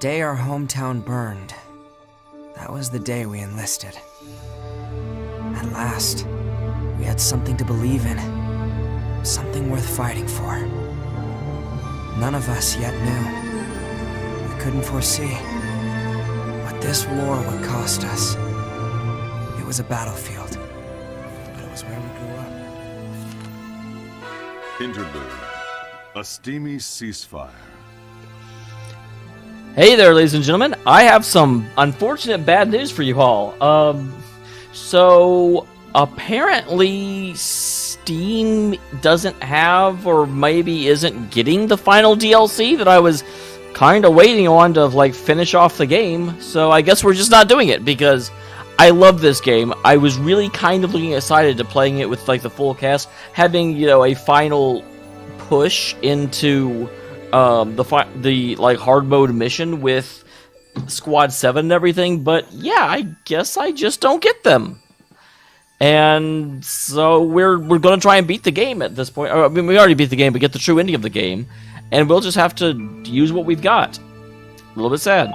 day our hometown burned, that was the day we enlisted. At last, we had something to believe in, something worth fighting for. None of us yet knew. We couldn't foresee what this war would cost us. It was a battlefield, but it was where we grew up. Interlude. A steamy ceasefire. Hey there, ladies and gentlemen. I have some unfortunate bad news for you all. So apparently Steam doesn't have, or maybe isn't getting, the final DLC that I was kind of waiting on to like finish off the game. So I guess we're just not doing it, because I love this game. I was really kind of looking excited to playing it with like the full cast, having, you know, a final push into the like hard mode mission with Squad 7 and everything. But yeah, I guess I just don't get them. And so we're going to try and beat the game at this point. I mean, we already beat the game, but get the true ending of the game. And we'll just have to use what we've got. A little bit sad.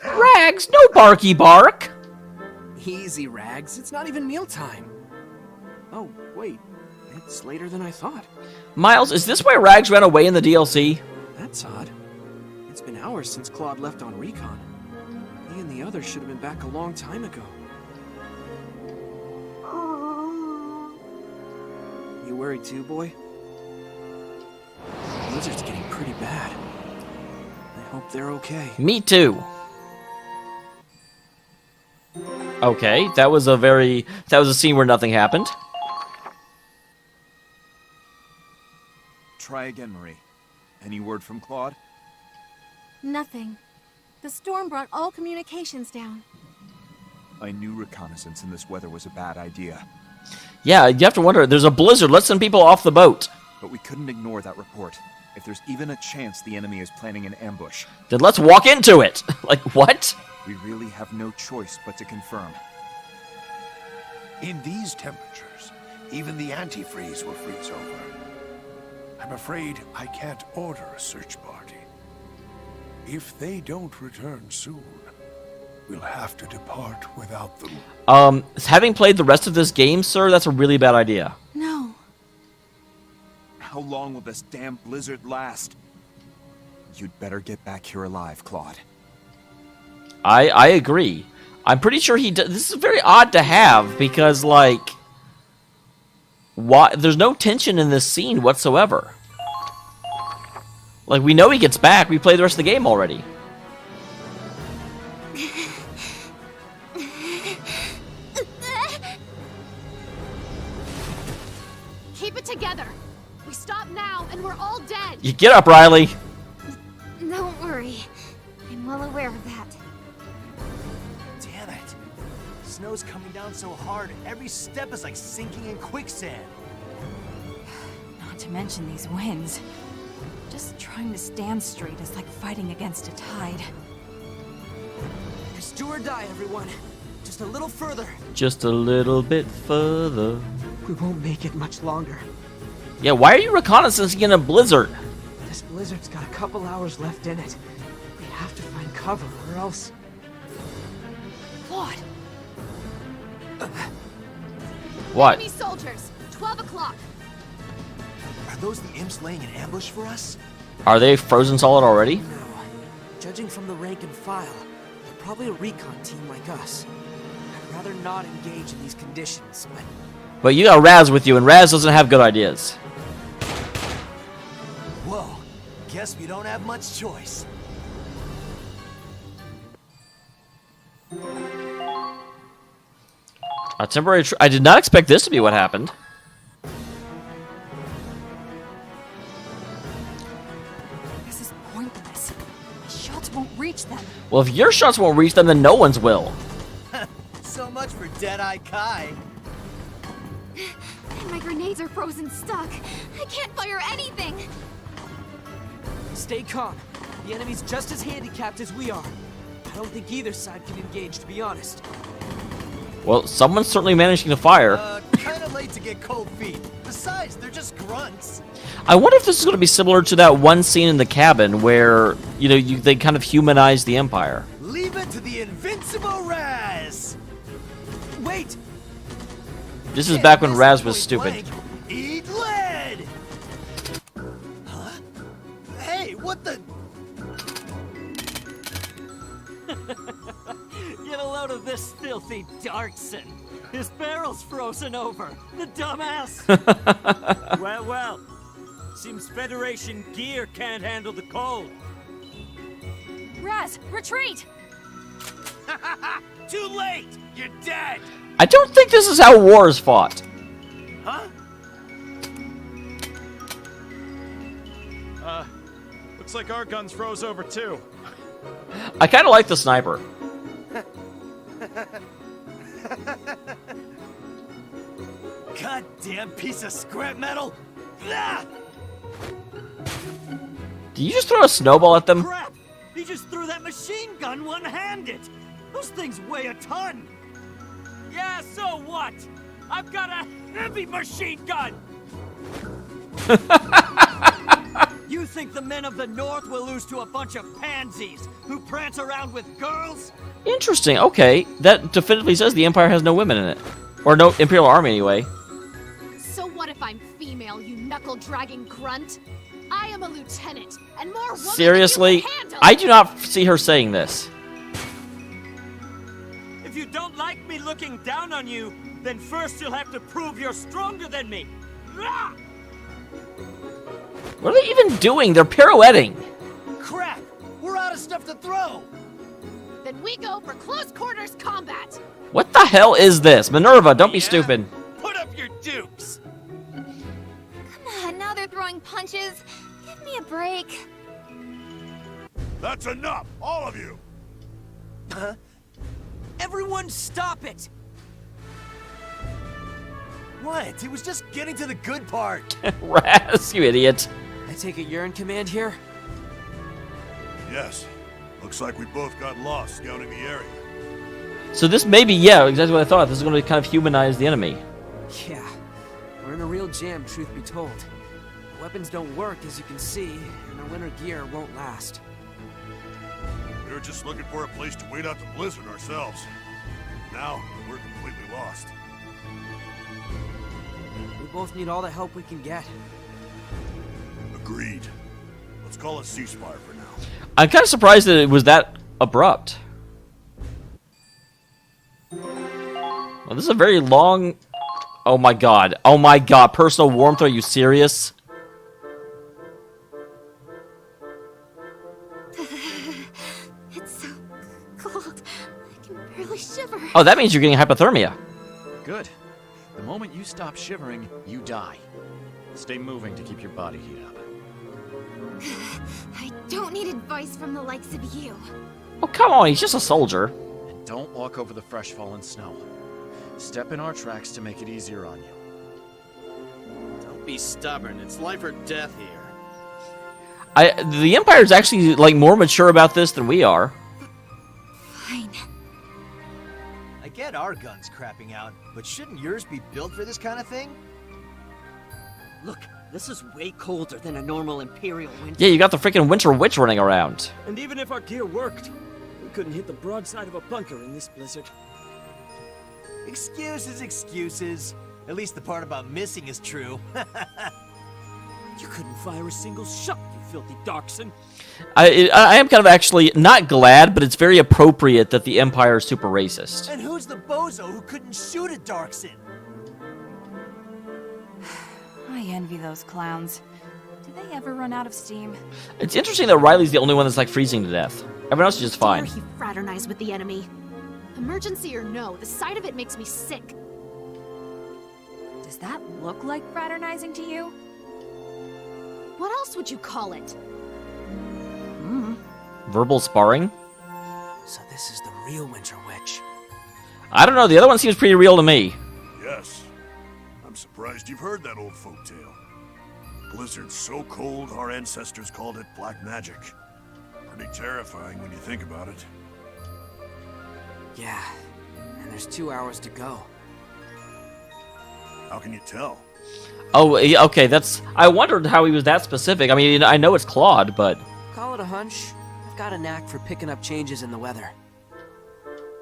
Rags, no barky bark! Easy, Rags. It's not even mealtime. Oh, wait. It's later than I thought. Miles, is this why Rags ran away in the DLC? That's odd. It's been hours since Claude left on recon. He and the others should have been back a long time ago. You worried too, boy? The blizzard's getting pretty bad. I hope they're okay. Me too. Okay, that was a scene where nothing happened. Try again, Marie. Any word from Claude? Nothing. The storm brought all communications down. I knew reconnaissance in this weather was a bad idea. Yeah, you have to wonder, there's a blizzard, let some people off the boat. But we couldn't ignore that report. If there's even a chance the enemy is planning an ambush, Then let's walk into it! Like, what? we really have no choice but to confirm. In these temperatures, even the antifreeze will freeze over. I'm afraid I can't order a search party. If they don't return soon, we'll have to depart without them. Having played the rest of this game, sir, that's a really bad idea. No. How long will this damn blizzard last? You'd better get back here alive, Claude. I agree. I'm pretty sure he does. This is very odd to have, because, like, there's no tension in this scene whatsoever. Like, we know he gets back. We played the rest of the game already. Keep it together. We stop now and we're all dead. You get up, Riley. Don't worry. I'm well aware of that. Damn it. Snow's coming down so hard, every step is like sinking in quicksand. Not to mention these winds. Just trying to stand straight is like fighting against a tide. It's do or die, everyone. Just a little further. Just a little bit further. We won't make it much longer. Yeah, why are you reconnaissancing in a blizzard? This blizzard's got a couple hours left in it. We have to find cover, or else... What? What? Enemy soldiers. 12 o'clock. Are those the imps laying an ambush for us? Are they frozen solid already? No. Judging from the rank and file, they're probably a recon team like us. I'd rather not engage in these conditions, but... But you got Raz with you, and Raz doesn't have good ideas. Whoa. Guess we don't have much choice. A temporary I did not expect this to be what happened. This is pointless. My shots won't reach them. Well, if your shots won't reach them, then no one's will. So much for Deadeye Kai. And my grenades are frozen stuck. I can't fire anything. Stay calm. The enemy's just as handicapped as we are. I don't think either side can engage, to be honest. Well, someone's certainly managing to fire. Kinda late to get cold feet. Besides, they're just grunts. I wonder if this is going to be similar to that one scene in the cabin where, you know, they kind of humanize the Empire. Leave it to the invincible Raz. Wait. This is back when Raz was stupid. Eat lead. Huh? Hey, what the? Get a load of this filthy Darkson. His barrel's frozen over. The dumbass. Well. Seems Federation gear can't handle the cold. Raz, retreat! Too late. You're dead. I don't think this is how war is fought. Huh? Looks like our guns froze over too. I kind of like the sniper. Goddamn piece of scrap metal. Ah! Did you just throw a snowball at them? Crap! He just threw that machine gun one-handed. Those things weigh a ton. Yeah, so what? I've got a heavy machine gun. You think the men of the North will lose to a bunch of pansies who prance around with girls? Interesting. Okay, that definitively says the Empire has no women in it, or no Imperial Army anyway. So what if I'm female, you knuckle-dragging grunt? I am a lieutenant, and more woman Seriously, than you can handle. I do not see her saying this. If you don't like me looking down on you, then first you'll have to prove you're stronger than me. Rah! What are they even doing? They're pirouetting. Crap! We're out of stuff to throw. Then we go for close quarters combat. What the hell is this? Minerva, don't be stupid. Put up your dukes. Come on, now they're throwing punches. Give me a break. That's enough, all of you! Huh? Everyone stop it! What? It was just getting to the good part. Raz, you idiot. I take it you're in command here? Yes. Looks like we both got lost scouting the area. So this may be, yeah, exactly what I thought. This is going to kind of humanize the enemy. Yeah. We're in a real jam, truth be told. The weapons don't work, as you can see, and our winter gear won't last. We were just looking for a place to wait out the blizzard ourselves. Now, we're completely lost. We both need all the help we can get. Agreed. Let's call it ceasefire for now. I'm kind of surprised that it was that abrupt. Well, this is a very long... Oh my god. Oh my god. Personal warmth, are you serious? It's so cold. I can barely shiver. Oh, that means you're getting hypothermia. Good. The moment you stop shivering, you die. Stay moving to keep your body heat up. I don't need advice from the likes of you. Oh, come on. He's just a soldier. And don't walk over the fresh fallen snow. Step in our tracks to make it easier on you. Don't be stubborn. It's life or death here. The Empire's actually, like, more mature about this than we are. Fine. I get our guns crapping out, but shouldn't yours be built for this kind of thing? Look, this is way colder than a normal Imperial winter. Yeah, you got the freaking Winter Witch running around. And even if our gear worked, we couldn't hit the broadside of a bunker in this blizzard. Excuses, excuses. At least the part about missing is true. You couldn't fire a single shot, you filthy Darkson. I am kind of actually not glad, but it's very appropriate that the Empire is super racist. And who's the bozo who couldn't shoot at Darkson? I envy those clowns. Do they ever run out of steam? It's interesting that Riley's the only one that's like freezing to death. Everyone else is just fine. Dare he fraternize with the enemy? Emergency or no, the sight of it makes me sick. Does that look like fraternizing to you? What else would you call it? Verbal sparring? So this is the real Winter Witch. I don't know, the other one seems pretty real to me. Yes. I'm surprised you've heard that old folktale. Blizzard's so cold, our ancestors called it black magic. Pretty terrifying when you think about it. Yeah, and there's 2 hours to go. How can you tell? Oh, okay, that's... I wondered how he was that specific. I mean, I know it's Claude, but... Call it a hunch. I've got a knack for picking up changes in the weather.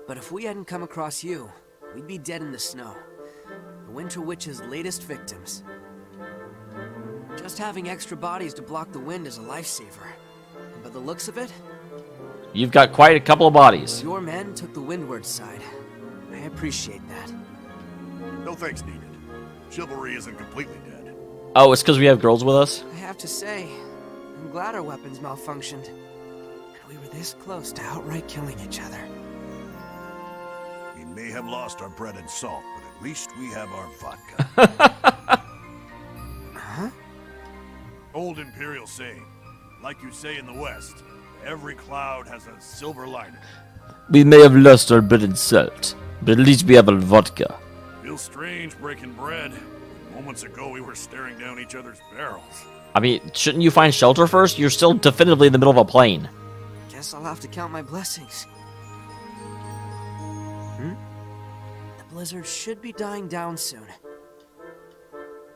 But if we hadn't come across you, we'd be dead in the snow. The Winter Witch's latest victims. Just having extra bodies to block the wind is a lifesaver. And by the looks of it, You've got quite a couple of bodies. your men took the windward side. I appreciate that. No thanks needed. Chivalry isn't completely dead. Oh, it's because we have girls with us? I have to say, I'm glad our weapons malfunctioned. And we were this close to outright killing each other. We may have lost our bread and salt, but at least we have our vodka. Huh? Old Imperial saying, like you say in the West, every cloud has a silver lining. We may have lost our bread and salt, but at least we have our vodka. Feels strange breaking bread. Moments ago we were staring down each other's barrels. I mean, shouldn't you find shelter first? You're still definitively in the middle of a plane. Guess I'll have to count my blessings. The blizzard should be dying down soon.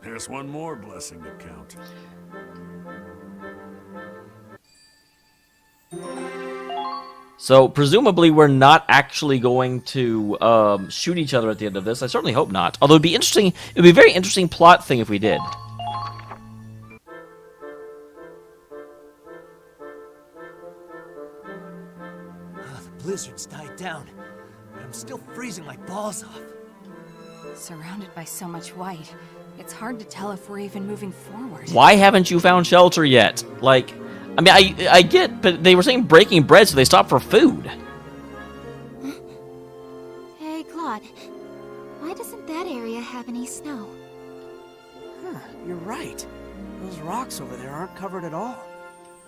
There's one more blessing to count. So, presumably we're not actually going to shoot each other at the end of this. I certainly hope not. Although it'd be interesting, it'd be a very interesting plot thing if we did. The blizzard's died down, but I'm still freezing my balls off. Surrounded by so much white, it's hard to tell if we're even moving forward. Why haven't you found shelter yet? Like, I mean, I get, but they were saying breaking bread, so they stopped for food. Hey, Claude. Why doesn't that area have any snow? Huh, you're right. Those rocks over there aren't covered at all.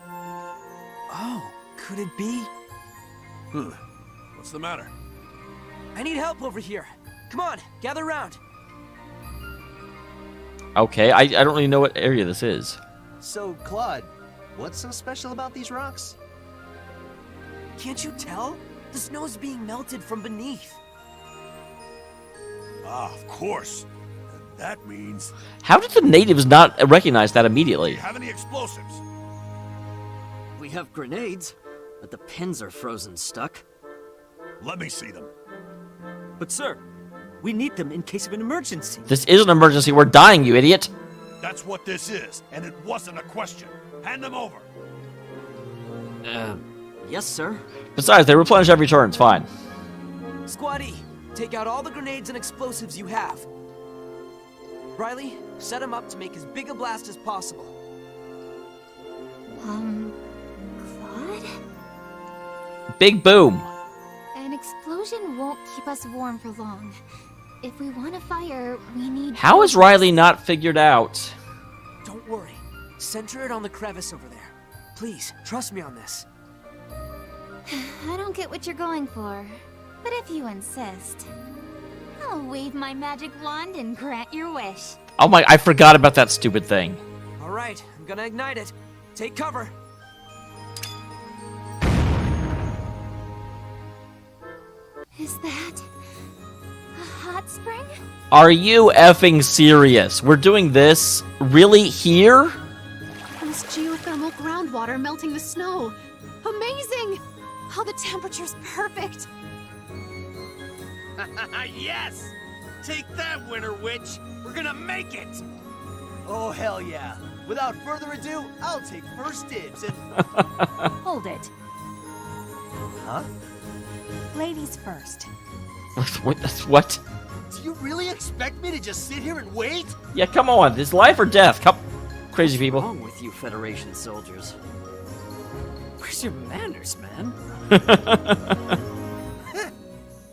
Oh, could it be? What's the matter? I need help over here. Come on, gather round. Okay, I don't really know what area this is. So, Claude, what's so special about these rocks? Can't you tell? The snow's being melted from beneath. Ah, of course. That means... How did the natives not recognize that Do immediately? you have any explosives? We have grenades, but the pins are frozen stuck. Let me see them. But sir, we need them in case of an emergency. This is an emergency. We're dying, you idiot. That's what this is, and it wasn't a question. Hand them over. Yes, sir. Besides, they replenish every turn. It's fine. Squad E, take out all the grenades and explosives you have. Riley, set them up to make as big a blast as possible. Claude? Big boom. An explosion won't keep us warm for long. If we want to fire, we need... How is Riley not figured out? Don't worry. Center it on the crevice over there. Please, trust me on this. I don't get what you're going for, but if you insist, I'll wave my magic wand and grant your wish. Oh my, I forgot about that stupid thing. All right, I'm gonna ignite it. Take cover. Is that a hot spring? Are you effing serious? We're doing this? Really? Here? This geothermal groundwater melting the snow. Amazing! How the temperature's perfect. Yes! Take that, Winter Witch! We're gonna make it! Oh, hell yeah. Without further ado, I'll take first dibs and... Hold it. Huh? Ladies first. What? Do you really expect me to just sit here and wait? Yeah, come on. It's life or death. Come, crazy people. What's wrong with you Federation soldiers? Where's your manners, man?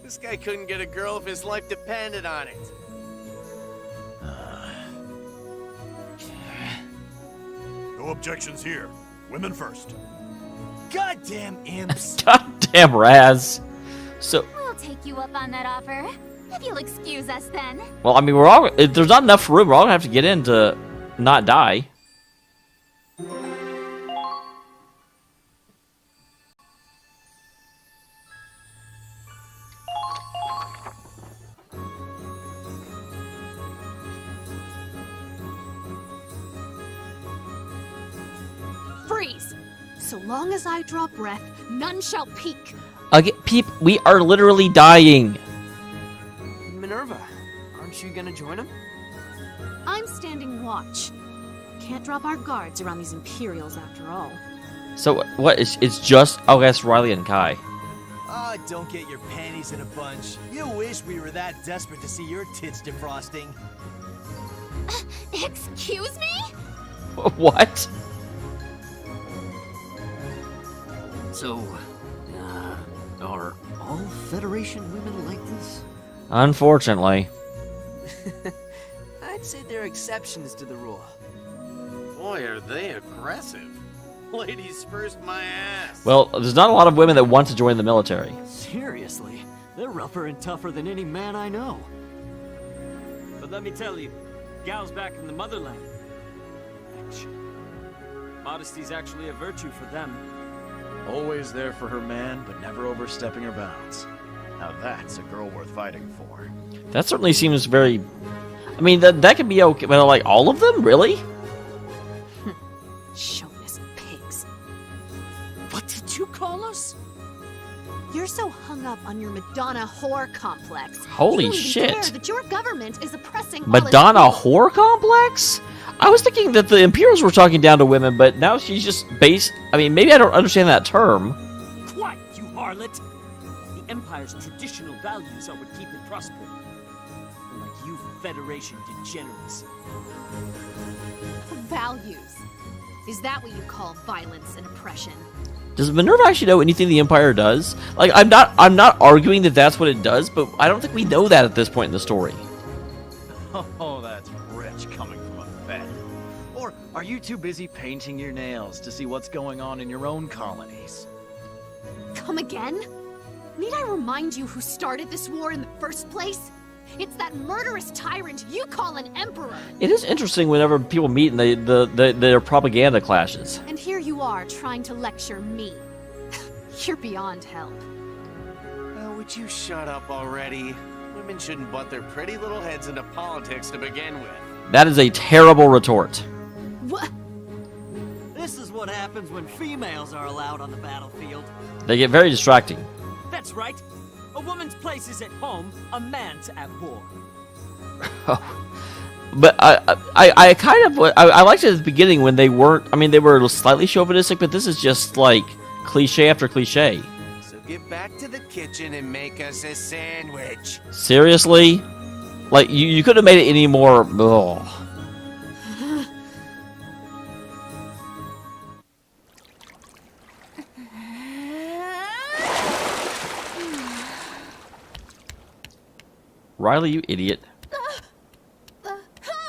This guy couldn't get a girl if his life depended on it. No objections here. Women first. Goddamn imps! Goddamn Raz. So, We'll take you up on that offer. If you'll excuse us then. well, I mean, we're all. There's not enough room. We're all gonna have to get in to not die. freeze. So long as I draw breath, none shall peek. Again, Peep, we are literally dying. Minerva, aren't you gonna join him? I'm standing watch. Can't drop our guards around these Imperials after all. So what? It's just that's Riley and Kai. Ah, don't get your panties in a bunch. You wish we were that desperate to see your tits defrosting. Excuse me? What? So, are all Federation women like this? Unfortunately. I'd say there are exceptions to the rule. Boy, are they aggressive. Ladies first, my ass. Well, there's not a lot of women that want to join the military. Seriously, they're rougher and tougher than any man I know. But let me tell you, gals back in the motherland, modesty's actually a virtue for them. Always there for her man, but never overstepping her bounds. Now that's a girl worth fighting for. That certainly seems very... I mean, that could be okay, but like all of them? Really? Chauvinist pigs. What did you call us? You're so hung up on your Madonna whore complex. Holy you don't even shit. care that your government is oppressing Madonna all its people. whore complex? I was thinking that the Imperials were talking down to women, but now she's just based... I mean, maybe I don't understand that term. Quiet, you harlot! The Empire's traditional values are what keep it prospering. Unlike you Federation degenerates. Values. Is that what you call violence and oppression? Does Minerva actually know anything the Empire does? Like, I'm not arguing that that's what it does, but I don't think we know that at this point in the story. Oh, that's rich coming from a Fed. Or are you too busy painting your nails to see what's going on in your own colonies? Come again? Need I remind you who started this war in the first place? It's that murderous tyrant you call an emperor. It is interesting whenever people meet and their propaganda clashes. And here you are trying to lecture me. You're beyond help. Would you shut up already? Women shouldn't butt their pretty little heads into politics to begin with. That is a terrible retort. What? This is what happens when females are allowed on the battlefield. They get very distracting. That's right. A woman's place is at home, a man's at war. But I kind of I liked it at the beginning when they weren't. I mean, they were slightly chauvinistic, but this is just like cliche after cliche. So get back to the kitchen and make us a sandwich. Seriously, like you could have made it any more. Ugh. Riley, you idiot. All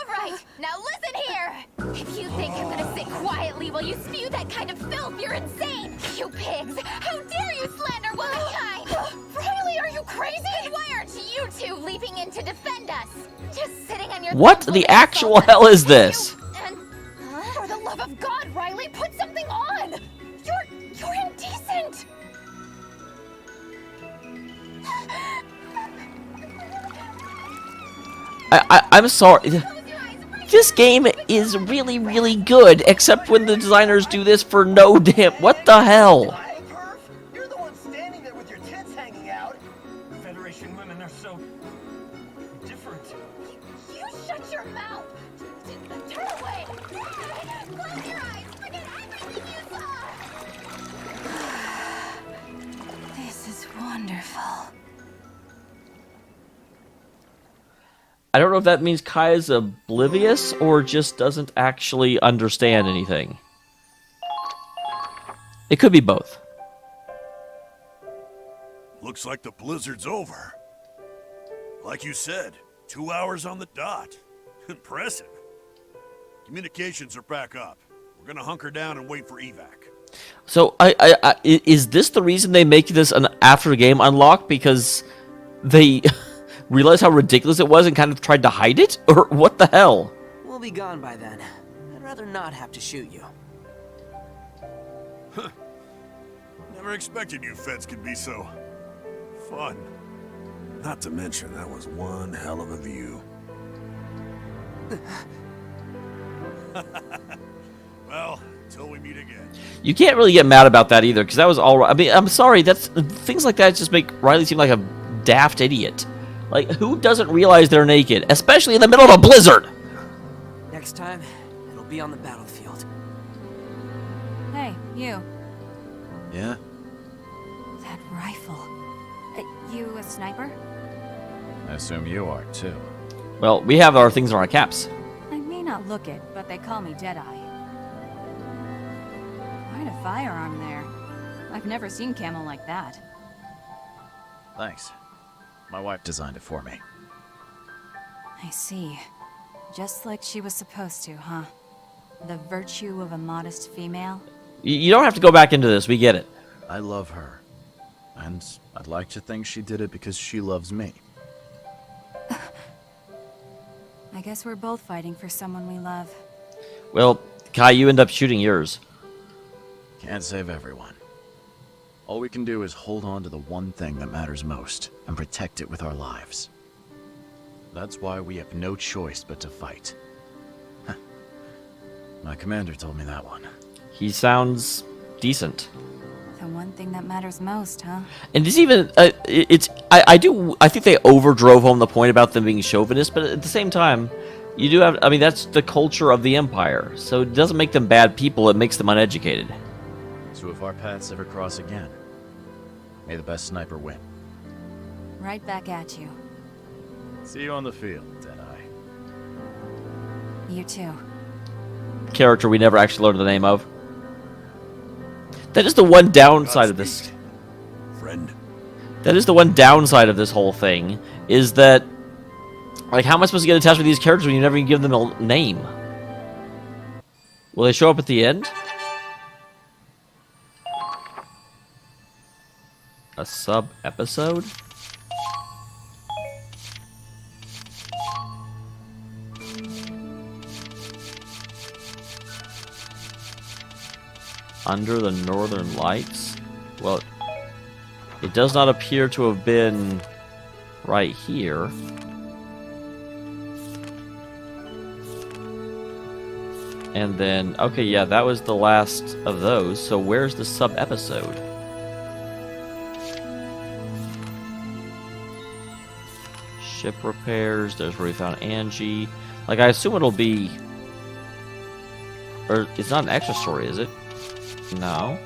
right, now listen here. If you think I'm gonna sit quietly while you spew that kind of filth, you're insane. You pigs! How dare you slander womankind! Riley, are you crazy? And why aren't you two leaping in to defend us? Just sitting on your... What the actual hell is this? And, for the love of God, Riley, put something on! You're indecent! I'm sorry. This game is really, really good, except when the designers do this for no damn... What the hell? You're the one standing there with your tits hanging out. Federation women are so... different. You shut your mouth! Turn away! Close your eyes! Forget everything you saw! This is wonderful. I don't know if that means Kai is oblivious or just doesn't actually understand anything. It could be both. Looks like the blizzard's over. Like you said, 2 hours on the dot. Impressive. Communications are back up. We're gonna hunker down and wait for evac. So, is this the reason they make this an after-game unlock? Because they realized how ridiculous it was and kind of tried to hide it? Or what the hell? We'll be gone by then. I'd rather not have to shoot you. Never expected you Feds could be so... fun. Not to mention, that was one hell of a view. Well, until we meet again. You can't really get mad about that either, because that was all right. I mean, I'm sorry. That's things like that just make Riley seem like a daft idiot. Like, who doesn't realize they're naked, especially in the middle of a blizzard? Next time, it'll be on the battlefield. Hey, you. Yeah? That rifle. You a sniper? I assume you are, too. Well, we have our things on our caps. I may not look it, but they call me Deadeye. Quite a firearm there. I've never seen camo like that. Thanks. My wife designed it for me. I see. Just like she was supposed to, huh? The virtue of a modest female? You don't have to go back into this. We get it. I love her. And I'd like to think she did it because she loves me. I guess we're both fighting for someone we love. Well, Kai, you end up shooting yours. Can't save everyone. All we can do is hold on to the one thing that matters most and protect it with our lives. That's why we have no choice but to fight. My commander told me that one. He sounds decent. The one thing that matters most, huh? And it's even I think they overdrove home the point about them being chauvinist, but at the same time, you do have, I mean, that's the culture of the Empire. So it doesn't make them bad people, it makes them uneducated. So if our paths ever cross again, may the best sniper win. Right back at you. See you on the field, Deadeye. You too. Character we never actually learned the name of. That is the one downside of this. Friend. That is the one downside of this whole thing, is that, like, how am I supposed to get attached with these characters when you never even give them a name? Will they show up at the end? A sub-episode? Under the Northern Lights? Well, it does not appear to have been right here. And then, okay, yeah, that was the last of those. So where's the sub-episode? Ship repairs, there's where we found Angie. Like, I assume it'll be... Or, it's not an extra story, is it? No.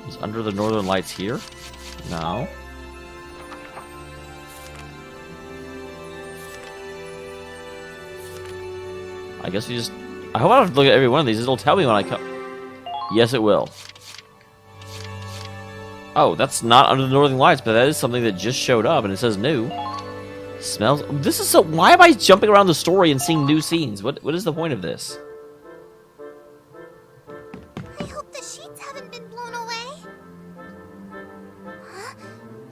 Is Under the Northern Lights here? No. I guess we just... I hope I don't have to look at every one of these. It'll tell me when I come... Yes, it will. Oh, that's not Under the Northern Lights, but that is something that just showed up, and it says new. Smells... This is so... Why am I jumping around the story and seeing new scenes? What is the point of this? I hope the sheets haven't been blown away. Huh?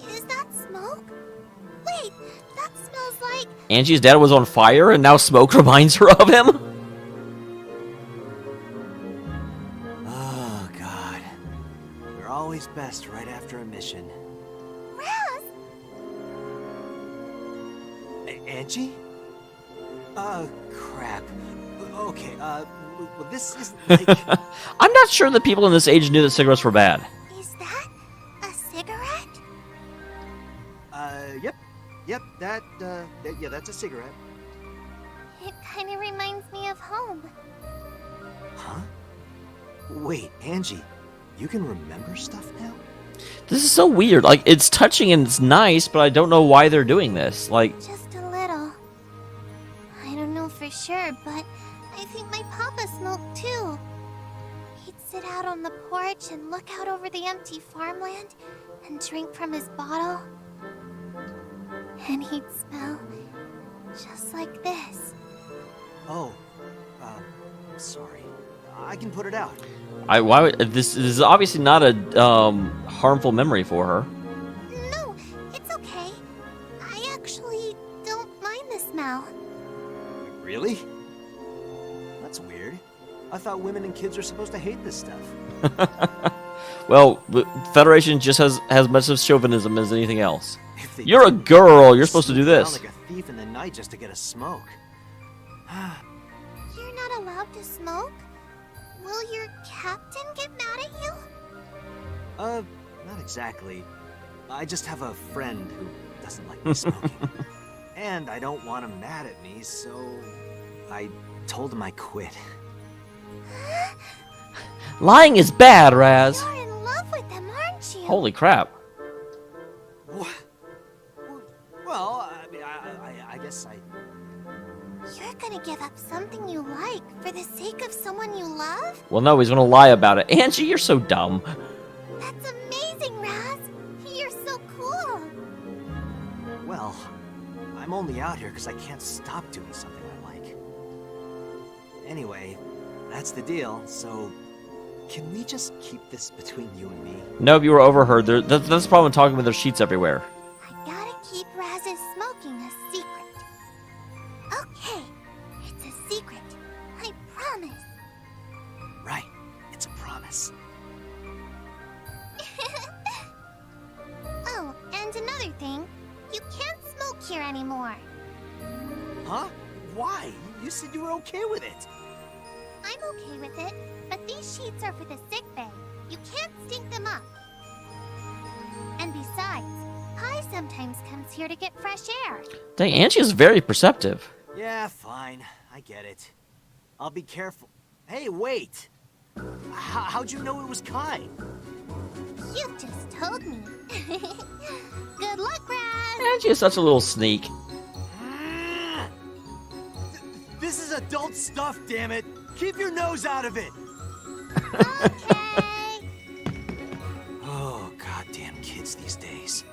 Is that smoke? Wait, that smells like... Angie's dad was on fire, and now smoke reminds her of him? Oh, God. We're always best right after a mission. Raz! Angie? Crap. Okay, well, this is like... I'm not sure that people in this age knew that cigarettes were bad. Is that a cigarette? Yep, yeah, that's a cigarette. It kind of reminds me of home. Huh? Wait, Angie, you can remember stuff now? This is so weird. Like, it's touching and it's nice, but I don't know why they're doing this. Like... Just a little. I don't know for sure, but I think my papa smoked too. He'd sit out on the porch and look out over the empty farmland and drink from his bottle. And he'd smell just like this. Oh, sorry. I can put it out. Why would, this is obviously not a harmful memory for her. No, it's okay. I actually don't mind the smell. Really? That's weird. I thought women and kids are supposed to hate this stuff. Well, the Federation just has as much of chauvinism as anything else. You're a girl. You're supposed to do this. Like a thief in the night just to get a smoke. You're not allowed to smoke? Will your captain get mad at you? Not exactly. I just have a friend who doesn't like me smoking. And I don't want him mad at me, so I told him I quit. Lying is bad, Raz. You're in love with him, aren't you? Holy crap. Well, I guess I... You're gonna give up something you like for the sake of someone you love? Well, no, he's gonna lie about it. Angie, you're so dumb. That's amazing, Raz. You're so cool. Well, I'm only out here because I can't stop doing something I like. Anyway, that's the deal, so... Can we just keep this between you and me? No, if you were overheard, that's the problem with talking with their sheets everywhere. I gotta keep Raz's smoking a secret. Okay, it's a secret. I promise. Right, it's a promise. Oh, and another thing. You can't smoke here anymore. Huh? Why? You said you were okay with it. I'm okay with it, but these sheets are for the sick bay. You can't stink them up. And besides, Pi sometimes comes here to get fresh air. Dang, Angie is very perceptive. Yeah, fine. I get it. I'll be careful. Hey, wait! How'd you know it was Kai? You just told me. Good luck, Raz! Angie is such a little sneak. This is adult stuff, damn it! Keep your nose out of it! Okay. Oh, goddamn kids these days.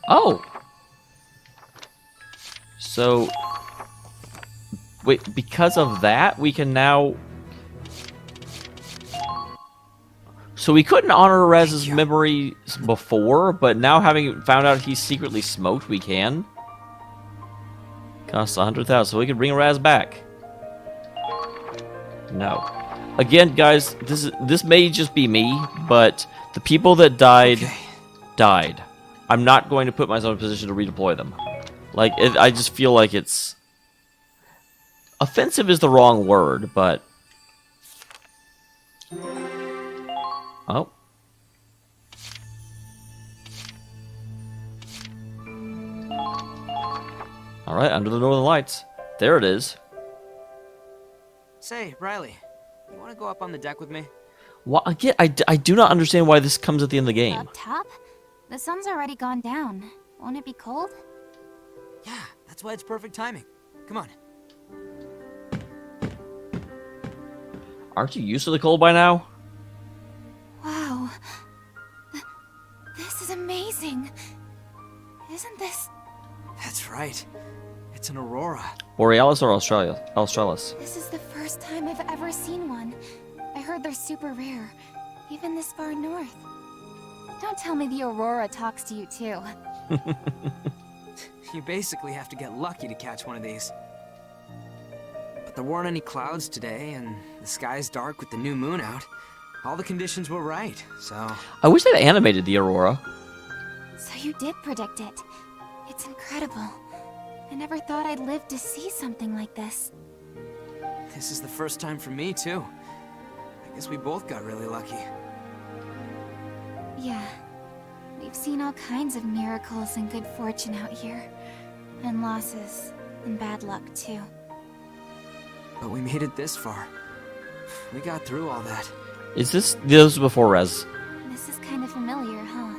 Oh. So, wait, because of that, we can now... So we couldn't honor Raz's memories before, but now having found out he secretly smoked, we can. Costs 100,000, so we can bring Raz back. No. Again, guys, this may just be me, but the people that died, died. I'm not going to put myself in a position to redeploy them. Like, I just feel like it's... Offensive is the wrong word, but... Oh. Alright, under the Northern Lights. There it is. Say, Riley, you want to go up on the deck with me? Well, again, I do not understand why this comes at the end of the game. Up top? The sun's already gone down. Won't it be cold? Yeah, that's why it's perfect timing. Come on. Aren't you used to the cold by now? Wow. This is amazing. Isn't this... That's right. It's an aurora. Borealis or Australis? This is the first time I've ever seen one. I heard they're super rare, even this far north. Don't tell me the aurora talks to you too. You basically have to get lucky to catch one of these. But there weren't any clouds today, and the sky's dark with the new moon out. All the conditions were right, so... I wish they'd animated the aurora. So you did predict it. It's incredible. I never thought I'd live to see something like this. This is the first time for me, too. I guess we both got really lucky. Yeah. We've seen all kinds of miracles and good fortune out here. And losses. And bad luck, too. But we made it this far. We got through all that. This was before Rez. This is kind of familiar, huh?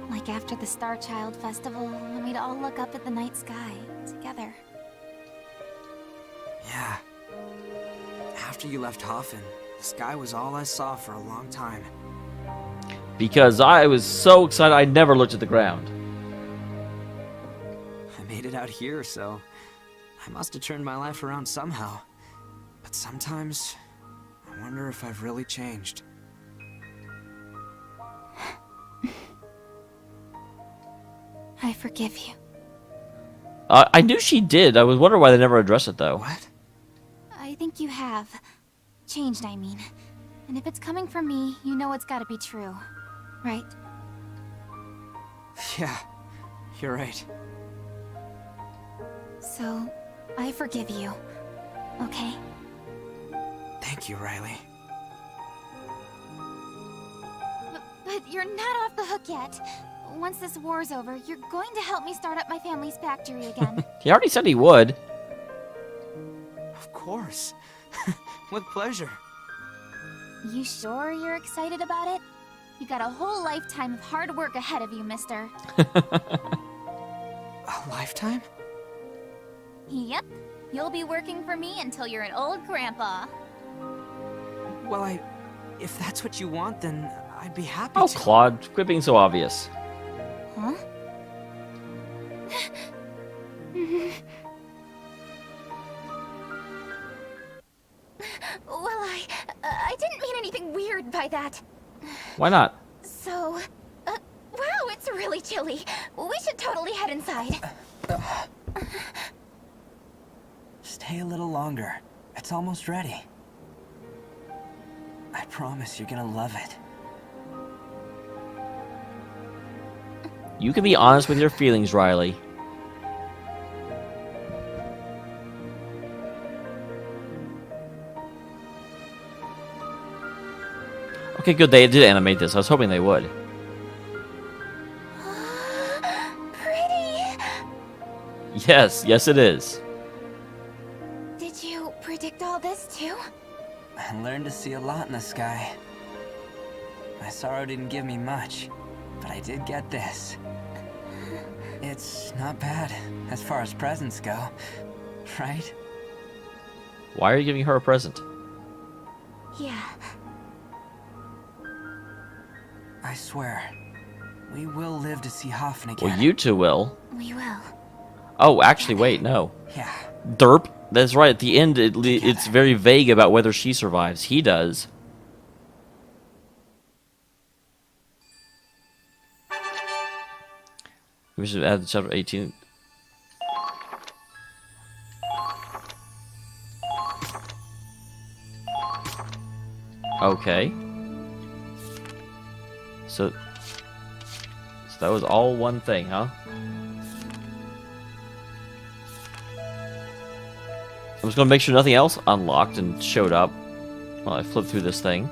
Like after the Star Child Festival, when we'd all look up at the night sky, together. Yeah. After you left Hoffen, the sky was all I saw for a long time. Because I was so excited I never looked at the ground. I made it out here, so... I must have turned my life around somehow. But sometimes... I wonder if I've really changed. I forgive you. I knew she did. I was wondering why they never addressed it, though. What? I think you have. Changed, I mean. And if it's coming from me, you know it's gotta be true. Right? Yeah. You're right. So, I forgive you. Okay? Thank you, Riley. But you're not off the hook yet. Once this war's over, you're going to help me start up my family's factory again. He already said he would. Of course. With pleasure. You sure you're excited about it? You got a whole lifetime of hard work ahead of you, mister. A lifetime? Yep. You'll be working for me until you're an old grandpa. Well, if that's what you want, then I'd be happy Oh, to. Claude, quit being so obvious. Huh? Well, I didn't mean anything weird by that. Why not? So, wow, it's really chilly. We should totally head inside. Stay a little longer. It's almost ready. I promise you're gonna love it. You can be honest with your feelings, Riley. Okay, good. They did animate this. I was hoping they would. Pretty. Yes, yes it is. Did you predict all this too? I learned to see a lot in the sky. My sorrow didn't give me much, but I did get this. It's not bad, as far as presents go, right? Why are you giving her a present? Yeah. I swear, we will live to see Hoffen again. Well, you two will. We will. Oh, actually, wait, no. Yeah. Derp. That's right. At the end, it's very vague about whether she survives. He does. We should add chapter 18. Okay. So that was all one thing, huh? I'm just gonna make sure nothing else unlocked and showed up while I flip through this thing.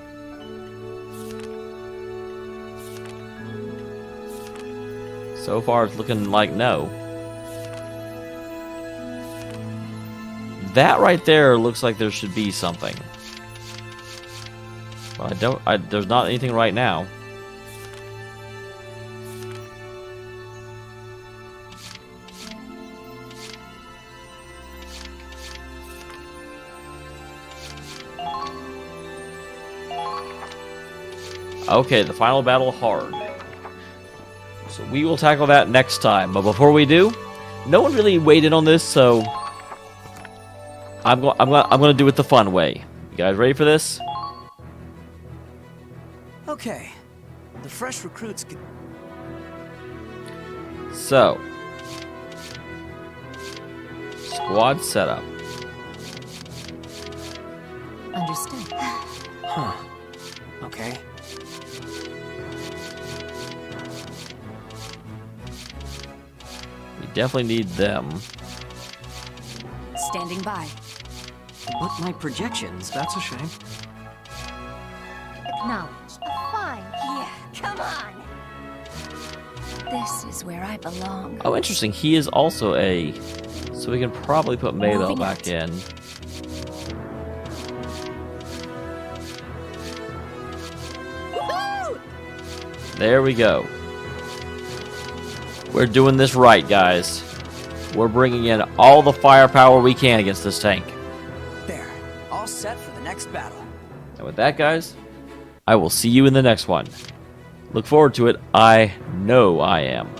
So far, it's looking like no. That right there looks like there should be something. But there's not anything right now. Okay, the final battle hard. So we will tackle that next time. But before we do, no one really weighed in on this, so I'm gonna do it the fun way. You guys ready for this? Okay. The fresh recruits can... So, squad setup. Understood. Huh. Okay. We definitely need them. Standing by. But my projections, That's a shame. Acknowledged. Fine. Yeah, come on. This is where I belong. Oh, interesting. He is also a... So we can probably put Mabel Moving back out. in. Woohoo! There we go. We're doing this right, guys. We're bringing in all the firepower we can against this tank. There. All set for the next battle. And with that, guys, I will see you in the next one. Look forward to it. I know I am.